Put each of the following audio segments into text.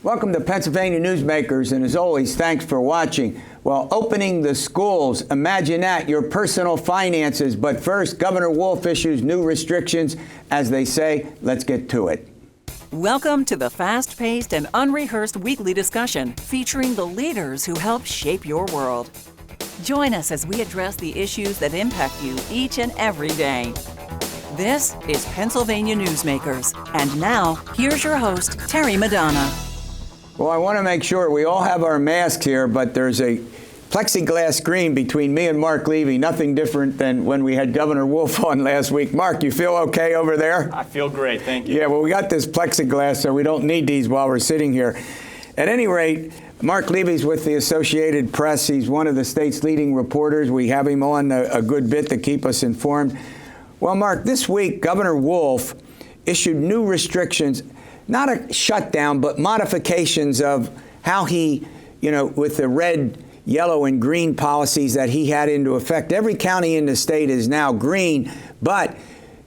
Welcome to Pennsylvania Newsmakers, and as always, thanks for watching. Well, opening the schools, imagine that, your personal finances. But first, Governor Wolf issues new restrictions. As they say, let's get to it. Welcome to the fast-paced and unrehearsed weekly discussion featuring the leaders who help shape your world. Join us as we address the issues that impact you each and every day. This is Pennsylvania Newsmakers. And now, here's your host, Terry Madonna. Well, I want to make sure we all have our masks here, but there's a plexiglass screen between me and Marc Levy, nothing different than when we had Governor Wolf on last week. Marc, you feel okay over there? I feel great, thank you. Yeah, well, we got this plexiglass, so we don't need these while we're sitting here. At any rate, Marc Levy's with the Associated Press. He's one of the state's leading reporters. We have him on a good bit to keep us informed. Well, Marc, this week, Governor Wolf issued new restrictions, not a shutdown, but modifications of how he, with the red, yellow, and green policies that he had into effect. Every county in the state is now green, but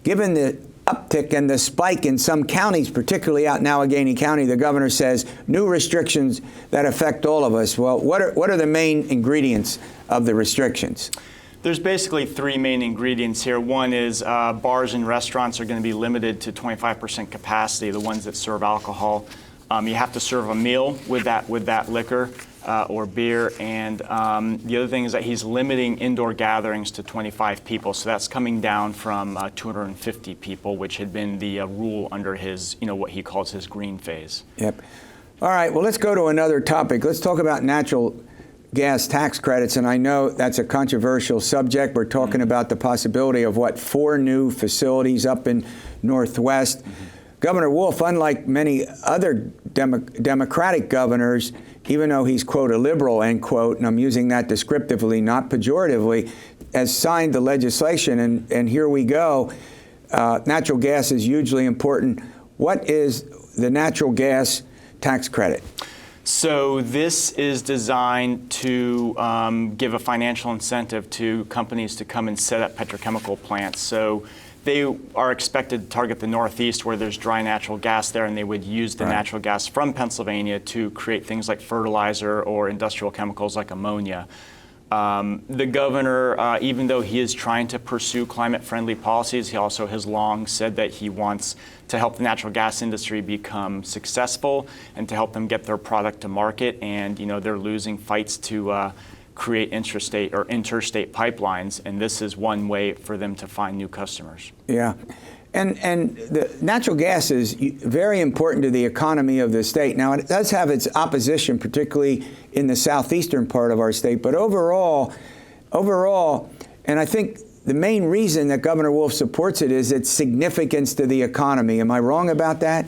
given the uptick and the spike in some counties, particularly out in Allegheny County, the governor says new restrictions that affect all of us. Well, what are the main ingredients of the restrictions? There's basically three main ingredients here. One is bars and restaurants are going to be limited to 25% capacity, the ones that serve alcohol. You have to serve a meal with that liquor or beer. And the other thing is that he's limiting indoor gatherings to 25 people. So that's coming down from 250 people, which had been the rule under his, what he calls his green phase. Yep. All right. Well, let's go to another topic. Let's talk about natural gas tax credits, and I know that's a controversial subject. We're talking about the possibility of 4 new facilities up in Northwest. Governor Wolf, unlike many other Democratic governors, even though he's, quote, a liberal, end quote, and I'm using that descriptively, not pejoratively, has signed the legislation, and here we go. Natural gas is hugely important. What is the natural gas tax credit? So this is designed to give a financial incentive to companies to come and set up petrochemical plants. So they are expected to target the Northeast where there's dry natural gas there, and they would use the natural gas from Pennsylvania to create things like fertilizer or industrial chemicals like ammonia. The governor, even though he is trying to pursue climate-friendly policies, he also has long said that he wants to help the natural gas industry become successful and to help them get their product to market. And, they're losing fights to create interstate pipelines, and this is one way for them to find new customers. Yeah. And the natural gas is very important to the economy of the state. Now, it does have its opposition, particularly in the southeastern part of our state. But overall, and I think the main reason that Governor Wolf supports it is its significance to the economy. Am I wrong about that?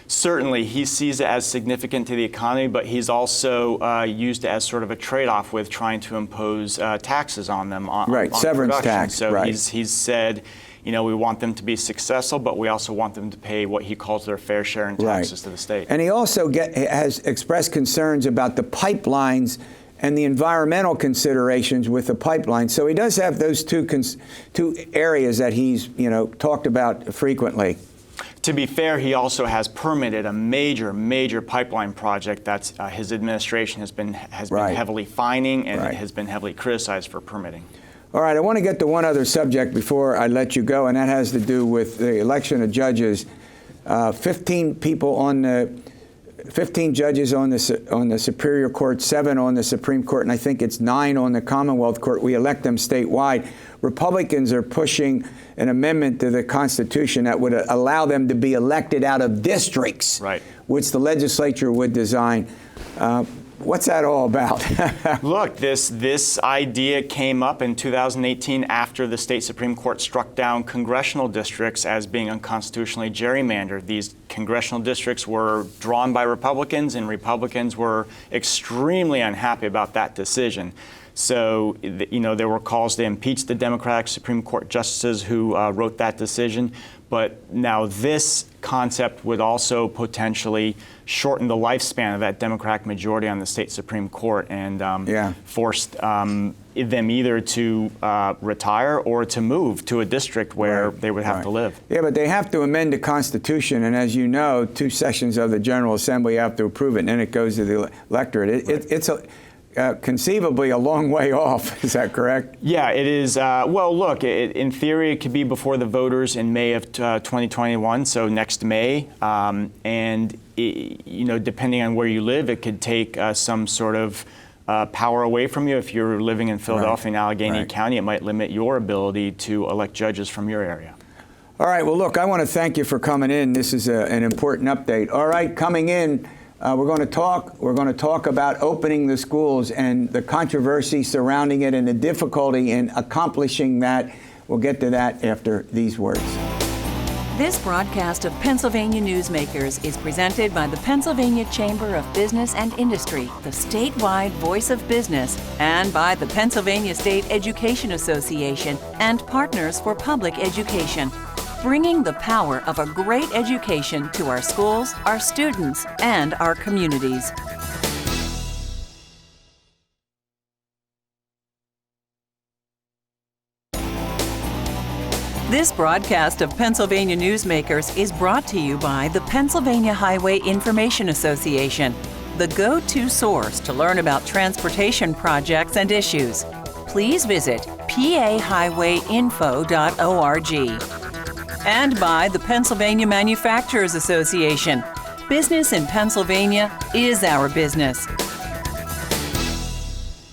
Certainly, he sees it as significant to the economy, but he's also used it as sort of a trade-off with trying to impose taxes on them. On severance production. tax. So right. he's said, we want them to be successful, but we also want them to pay what he calls their fair share in taxes to the state. And he also has expressed concerns about the pipelines and the environmental considerations with the pipeline. So he does have those two areas that he's talked about frequently. To be fair, he also has permitted a major pipeline project that his administration has been heavily fining and has been heavily criticized for permitting. All right, I want to get to one other subject before I let you go, and that has to do with the election of judges. 15 judges on the Superior Court, 7 on the Supreme Court, and I think it's 9 on the Commonwealth Court. We elect them statewide. Republicans are pushing an amendment to the Constitution that would allow them to be elected out of districts, which the legislature would design. What's that all about? Look, this idea came up in 2018 after the state Supreme Court struck down congressional districts as being unconstitutionally gerrymandered. These congressional districts were drawn by Republicans, and Republicans were extremely unhappy about that decision. So, there were calls to impeach the Democratic Supreme Court justices who wrote that decision. But now this concept would also potentially shorten the lifespan of that Democratic majority on the state Supreme Court and force them either to retire or to move to a district where they would have to live. Yeah, but they have to amend the Constitution, and as you know, 2 sessions of the General Assembly have to approve it, and then it goes to the electorate. It's conceivably a long way off. Is that correct? Yeah, it is. Well, look, in theory, it could be before the voters in May of 2021, so next May. And depending on where you live, it could take some sort of power away from you. If you're living in Philadelphia and Allegheny County, it might limit your ability to elect judges from your area. All right. Well, look, I want to thank you for coming in. This is an important update. All right, coming in. We're going to talk about opening the schools and the controversy surrounding it and the difficulty in accomplishing that. We'll get to that after these words. This broadcast of Pennsylvania Newsmakers is presented by the Pennsylvania Chamber of Business and Industry, the statewide voice of business, and by the Pennsylvania State Education Association and Partners for Public Education, bringing the power of a great education to our schools, our students, and our communities. This broadcast of Pennsylvania Newsmakers is brought to you by the Pennsylvania Highway Information Association, the go-to source to learn about transportation projects and issues. Please visit pahighwayinfo.org. And by the Pennsylvania Manufacturers Association. Business in Pennsylvania is our business.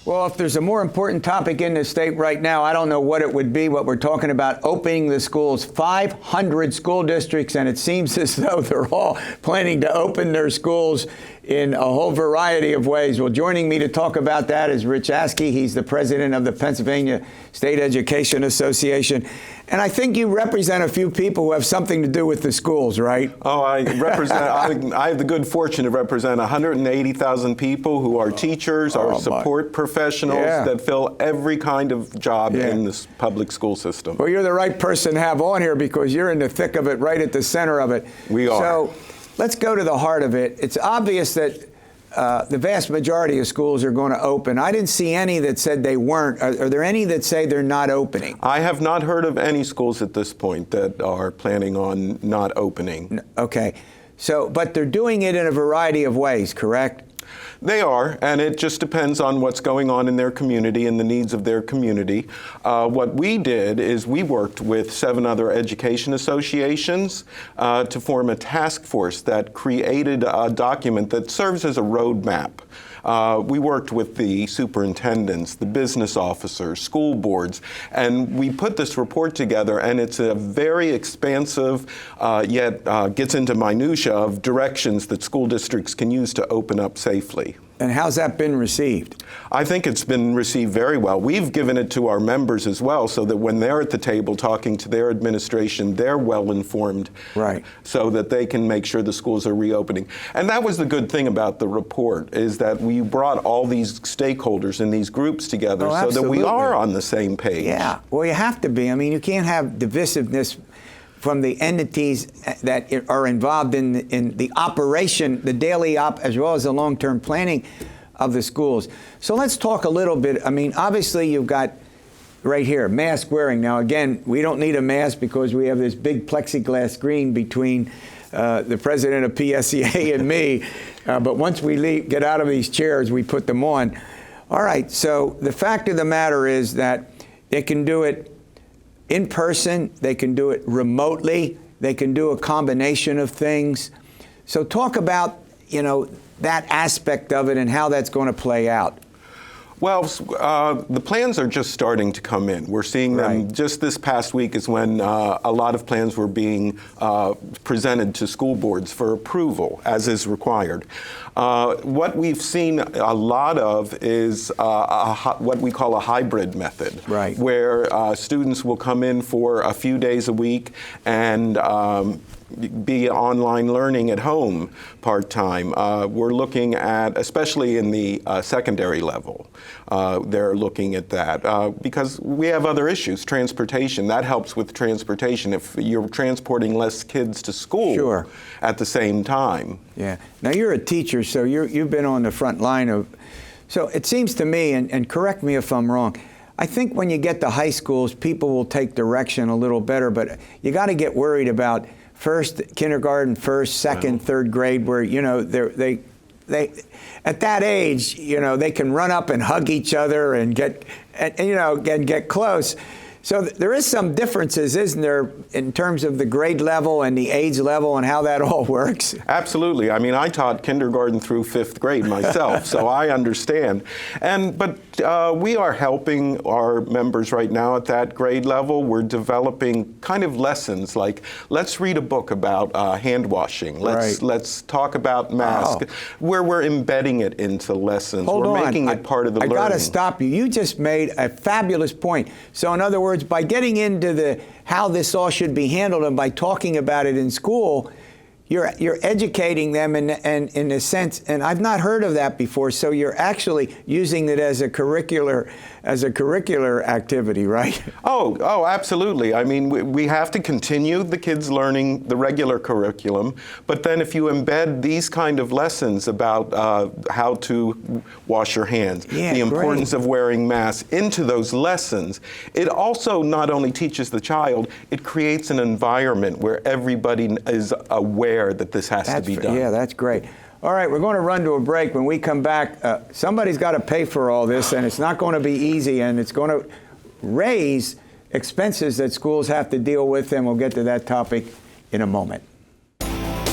Well, if there's a more important topic in the state right now, I don't know what it would be. What we're talking about, opening the schools, 500 school districts, and it seems as though they're all planning to open their schools in a whole variety of ways. Well, joining me to talk about that is Rich Askey. He's the president of the Pennsylvania State Education Association. And I think you represent a few people who have something to do with the schools, right? Oh, I represent, I have the good fortune to represent 180,000 people who are teachers, are support professionals that fill every kind of job in this public school system. Well, you're the right person to have on here because you're in the thick of it, right at the center of it. We are. So let's go to the heart of it. It's obvious that the vast majority of schools are going to open. I didn't see any that said they weren't. Are there any that say they're not opening? I have not heard of any schools at this point that are planning on not opening. Okay. So, but they're doing it in a variety of ways, correct? They are, and it just depends on what's going on in their community and the needs of their community. What we did is we worked with 7 other education associations to form a task force that created a document that serves as a roadmap. We worked with the superintendents, the business officers, school boards, and we put this report together, and it's a very expansive, yet gets into minutia of directions that school districts can use to open up safely. And how's that been received? I think it's been received very well. We've given it to our members as well, so that when they're at the table talking to their administration, they're well informed, right? So that they can make sure the schools are reopening. And that was the good thing about the report, is that we brought all these stakeholders and these groups together so that we are on the same page. Yeah, well, you have to be. I mean, you can't have divisiveness from the entities that are involved in the operation, the daily as well as the long-term planning of the schools. So let's talk a little bit. I mean, obviously you've got right here, mask wearing. Now, again, we don't need a mask because we have this big plexiglass screen between the president of PSEA and me. But once we get out of these chairs, we put them on. All right, so the fact of the matter is that they can do it in person, they can do it remotely, they can do a combination of things. So talk about, that aspect of it and how that's going to play out. Well, the plans are just starting to come in. We're seeing them just this past week is when a lot of plans were being presented to school boards for approval, as is required. What we've seen a lot of is what we call a hybrid method, where students will come in for a few days a week and be online learning at home part-time. We're looking at, especially in the secondary level, they're looking at that because we have other issues. Transportation, that helps with transportation if you're transporting less kids to school at the same time. Yeah. Now you're a teacher, so you've been on the front line of, so it seems to me, and correct me if I'm wrong, I think when you get to high schools, people will take direction a little better, but you got to get worried about kindergarten, second, third grade, where, you know, they at that age, you know, they can run up and hug each other and get close. So there is some differences, isn't there, in terms of the grade level and the age level and how that all works? Absolutely. I mean, I taught kindergarten through 5th grade myself, so I understand. But we are helping our members right now at that grade level. We're developing kind of lessons like, let's read a book about hand washing. Let's talk about masks, where we're embedding it into lessons. We're making it part of the learning. I got to stop you. You just made a fabulous point. So in other words, by getting into how this all should be handled and by talking about it in school, you're educating them in a sense, and I've not heard of that before. So you're actually using it as a curricular activity, right? Oh, absolutely. I mean, we have to continue the kids learning the regular curriculum, but then if you embed these kind of lessons about how to wash your hands, the importance of wearing masks into those lessons, it also not only teaches the child, it creates an environment where everybody is aware that this has to be done. Yeah, that's great. All right, we're going to run to a break. When we come back, somebody's got to pay for all this, and it's not going to be easy, and it's going to raise expenses that schools have to deal with, and we'll get to that topic in a moment.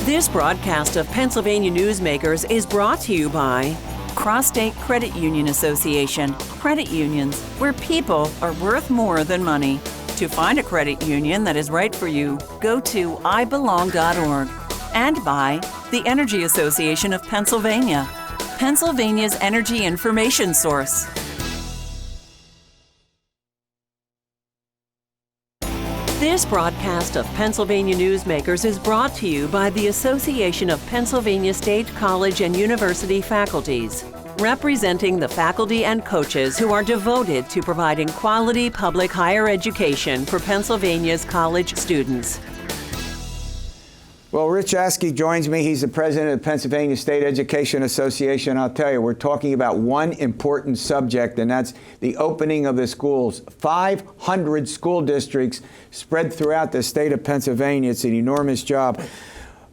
This broadcast of Pennsylvania Newsmakers is brought to you by Cross-State Credit Union Association. Credit unions, where people are worth more than money. To find a credit union that is right for you, go to ibelong.org. And by the Energy Association of Pennsylvania, Pennsylvania's energy information source. This broadcast of Pennsylvania Newsmakers is brought to you by the Association of Pennsylvania State College and University Faculties, representing the faculty and coaches who are devoted to providing quality public higher education for Pennsylvania's college students. Well, Rich Askey joins me. He's the president of the Pennsylvania State Education Association. I'll tell you, we're talking about one important subject, and that's the opening of the schools. 500 school districts spread throughout the state of Pennsylvania. It's an enormous job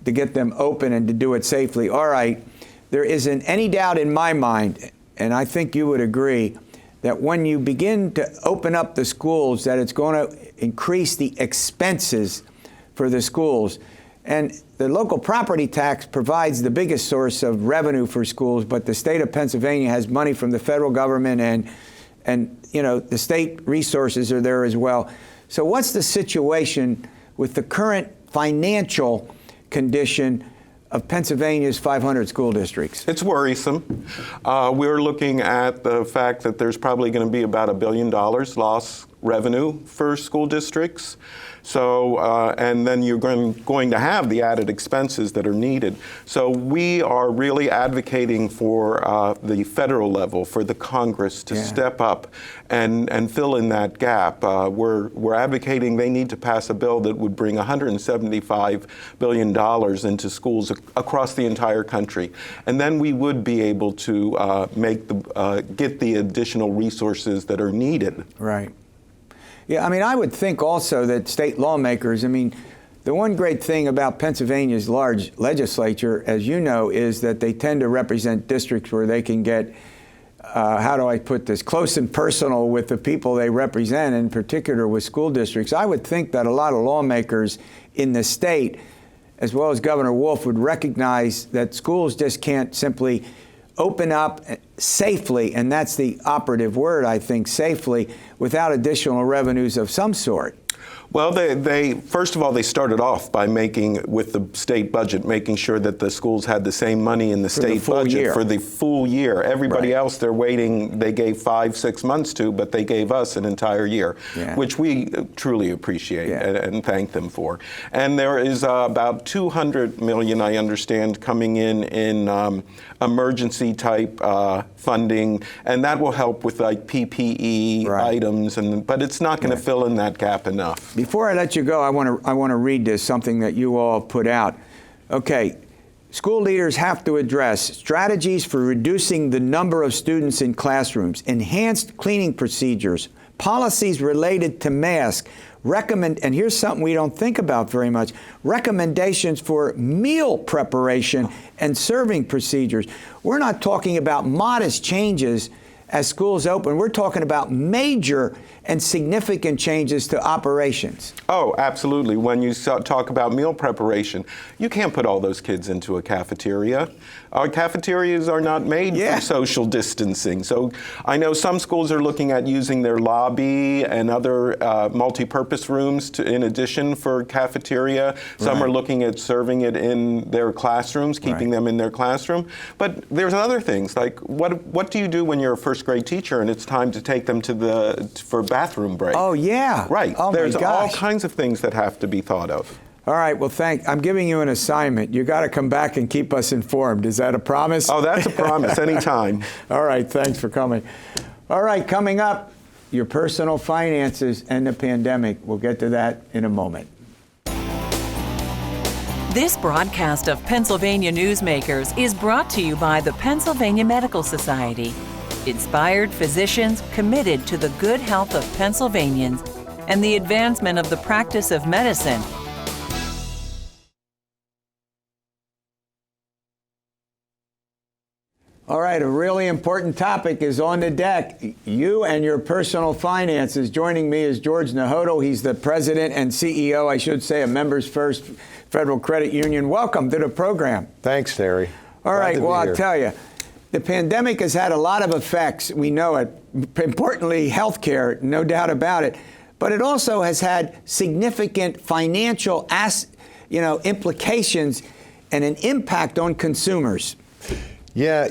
to get them open and to do it safely. All right, there isn't any doubt in my mind, and I think you would agree, that when you begin to open up the schools, that it's going to increase the expenses for the schools. And the local property tax provides the biggest source of revenue for schools, but the state of Pennsylvania has money from the federal government, and you know, the state resources are there as well. So what's the situation with the current financial condition of Pennsylvania's 500 school districts? It's worrisome. We're looking at the fact that there's probably going to be about $1 billion lost revenue for school districts. So, and then you're going to have the added expenses that are needed. So we are really advocating for the federal level, for the Congress to step up and fill in that gap. We're advocating they need to pass a bill that would bring $175 billion into schools across the entire country. And then we would be able to get the additional resources that are needed. Right. Yeah, I mean, I would think also that state lawmakers, I mean, the one great thing about Pennsylvania's large legislature, as you know, is that they tend to represent districts where they can get, how do I put this, close and personal with the people they represent, in particular with school districts. I would think that a lot of lawmakers in the state, as well as Governor Wolf, would recognize that schools just can't simply open up safely, and that's the operative word, I think, safely, without additional revenues of some sort. Well, they first of all, they started off by making, with the state budget, making sure that the schools had the same money in the state budget for the full year. Everybody else, they're waiting, they gave 5-6 months to, but they gave us an entire year, which we truly appreciate and thank them for. And there is about $200 million, I understand, coming in emergency type funding, and that will help with like PPE items, but it's not going to fill in that gap enough. Before I let you go, I want to read this, something that you all put out. Okay, school leaders have to address strategies for reducing the number of students in classrooms, enhanced cleaning procedures, policies related to masks, and here's something we don't think about very much, recommendations for meal preparation and serving procedures. We're not talking about modest changes as schools open. We're talking about major and significant changes to operations. Oh, absolutely. When you talk about meal preparation, you can't put all those kids into a cafeteria. Our cafeterias are not made for social distancing. So I know some schools are looking at using their lobby and other multi-purpose rooms in addition for cafeteria. Some are looking at serving it in their classrooms, keeping them in their classroom. But there's other things, like what do you do when you're a first grade teacher and it's time to take them for bathroom break? Oh, yeah. Right. Oh, there's my gosh. all kinds of things that have to be thought of. All right, well, I'm giving you an assignment. You got to come back and keep us informed. Is that a promise? Oh, that's a promise, anytime. All right, thanks for coming. All right, coming up, your personal finances and the pandemic. We'll get to that in a moment. This broadcast of Pennsylvania Newsmakers is brought to you by the Pennsylvania Medical Society. Inspired physicians committed to the good health of Pennsylvanians and the advancement of the practice of medicine. All right, a really important topic is on the deck. You and your personal finances. Joining me is George Nahodil. He's the president and CEO, I should say, of Members First Federal Credit Union. Welcome to the program. Thanks, Terry. All right, well, I'll tell you, the pandemic has had a lot of effects. We know it. Importantly, healthcare, no doubt about it. But it also has had significant financial implications and an impact on consumers. Yeah,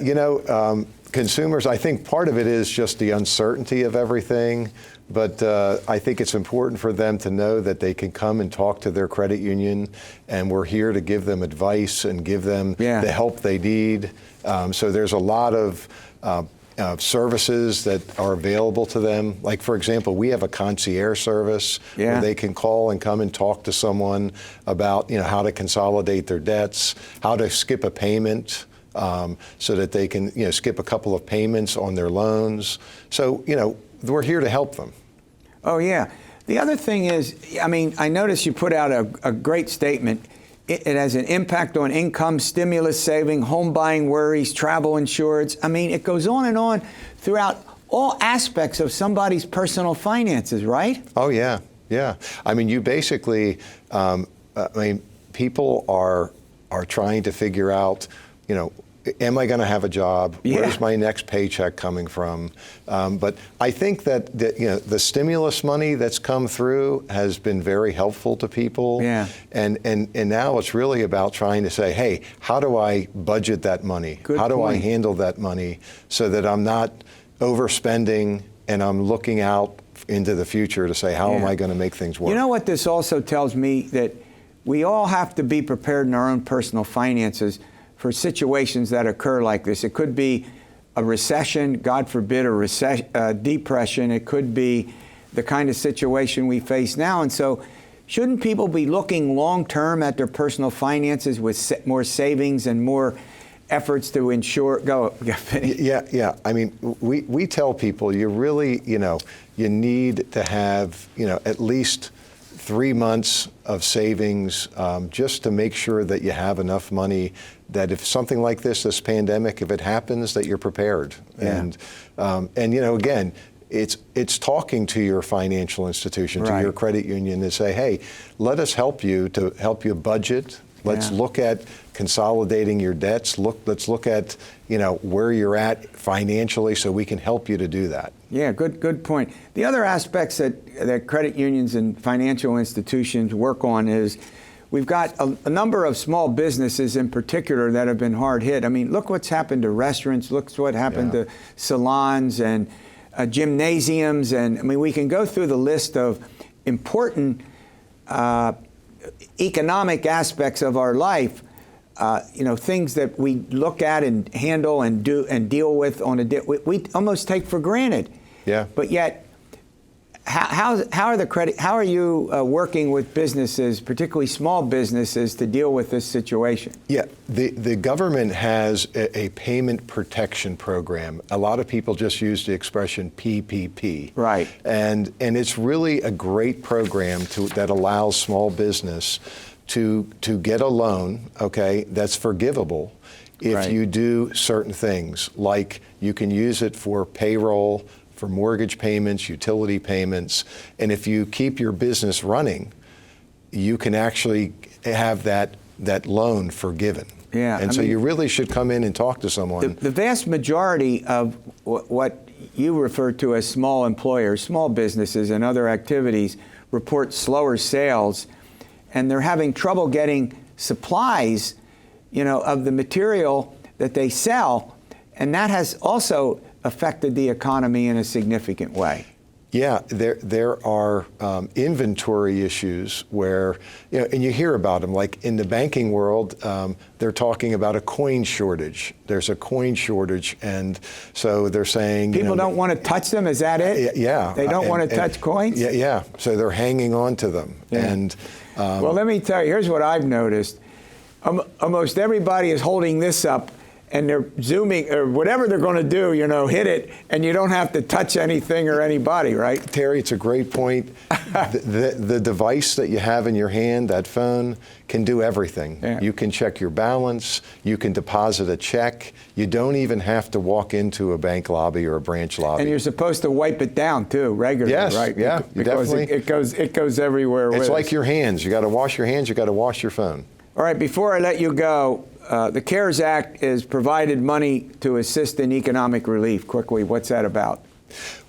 consumers, I think part of it is just the uncertainty of everything, but I think it's important for them to know that they can come and talk to their credit union, and we're here to give them advice and give them the help they need. So there's a lot of services that are available to them. Like, for example, we have a concierge service where they can call and come and talk to someone about, how to consolidate their debts, how to skip a payment. So that they can, skip a couple of payments on their loans. So, we're here to help them. Oh, yeah. The other thing is, I noticed you put out a great statement. It has an impact on income, stimulus saving, home buying worries, travel insurance. It goes on and on throughout all aspects of somebody's personal finances, right? Oh, yeah. Yeah. You basically, people are trying to figure out, am I going to have a job? Where's my next paycheck coming from? But I think that the stimulus money that's come through has been very helpful to people. Yeah. And now it's really about trying to say, hey, how do I budget that money? How do I handle that money so that I'm not overspending and I'm looking out into the future to say, how am I going to make things work? You know what this also tells me? That we all have to be prepared in our own personal finances for situations that occur like this. It could be a recession, God forbid, a depression. It could be the kind of situation we face now. And so shouldn't people be looking long-term at their personal finances with more savings and more efforts to ensure? Yeah. We tell people you really, you need to have, at least 3 months of savings just to make sure that you have enough money that if something like this pandemic, if it happens, that you're prepared. Yeah. And again, it's talking to your financial institution, to your credit union, to say, hey, let us help you budget. Let's look at consolidating your debts. Let's look at where you're at financially, so we can help you to do that. Yeah, good point. The other aspects that credit unions and financial institutions work on is we've got a number of small businesses in particular that have been hard hit. Look what's happened to restaurants. Look what happened to salons and gymnasiums, and we can go through the list of important economic aspects of our life, things that we look at and handle and do and deal with we almost take for granted. Yeah. But yet, How are you working with businesses, particularly small businesses, to deal with this situation? Yeah, the government has a payment protection program. A lot of people just use the expression PPP. Right. And it's really a great program that allows small business to get a loan, okay, that's forgivable if you do certain things, like you can use it for payroll, for mortgage payments, utility payments, and if you keep your business running, you can actually have that loan forgiven. Yeah, and so you really should come in and talk to someone. The vast majority of what you refer to as small employers, small businesses and other activities report slower sales, and they're having trouble getting supplies, of the material that they sell, and that has also affected the economy in a significant way. Yeah, there are inventory issues where, and you hear about them, like in the banking world, they're talking about a coin shortage. There's a coin shortage, and so they're saying— People don't want to touch them, is that it? Yeah. They don't want to touch coins? Yeah, so they're hanging on to them. Yeah. And well, let me tell you, here's what I've noticed. Almost everybody is holding this up, and they're zooming, or whatever they're going to do, hit it, and you don't have to touch anything or anybody, right? Terry, it's a great point. The device that you have in your hand, that phone, can do everything. Yeah. You can check your balance, you can deposit a check, you don't even have to walk into a bank lobby or a branch lobby. And you're supposed to wipe it down, too, regularly, yes, right? Yeah, because definitely. it goes everywhere with It's like us. your hands. You got to wash your hands, you got to wash your phone. All right, before I let you go, the CARES Act has provided money to assist in economic relief. Quickly, what's that about?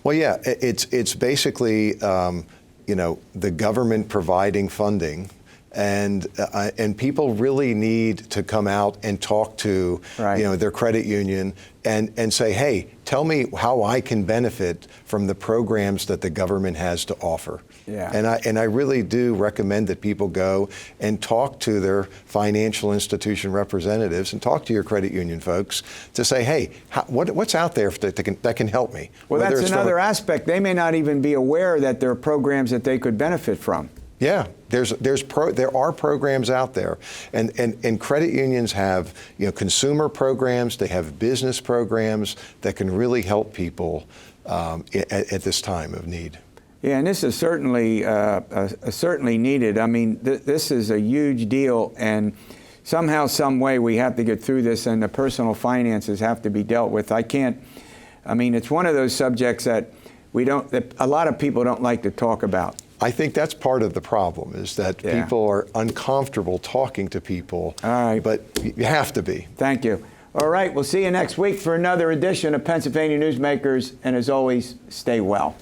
Well, yeah, it's basically the government providing funding, and people really need to come out and talk to their credit union and say, hey, tell me how I can benefit from the programs that the government has to offer. Yeah. And I really do recommend that people go and talk to their financial institution representatives and talk to your credit union folks to say, hey, what's out there that can help me? Well, Whether that's it's another aspect. They may not even be aware that there are programs that they could benefit from. Yeah, there are programs out there, and credit unions have consumer programs, they have business programs that can really help people at this time of need. Yeah, and this is certainly needed. I mean, this is a huge deal, and somehow, some way, we have to get through this, and the personal finances have to be dealt with. It's one of those subjects that a lot of people don't like to talk about. I think that's part of the problem, is that people are uncomfortable talking to people. All right. But you have to be. Thank you. All right, we'll see you next week for another edition of Pennsylvania Newsmakers, and as always, stay well.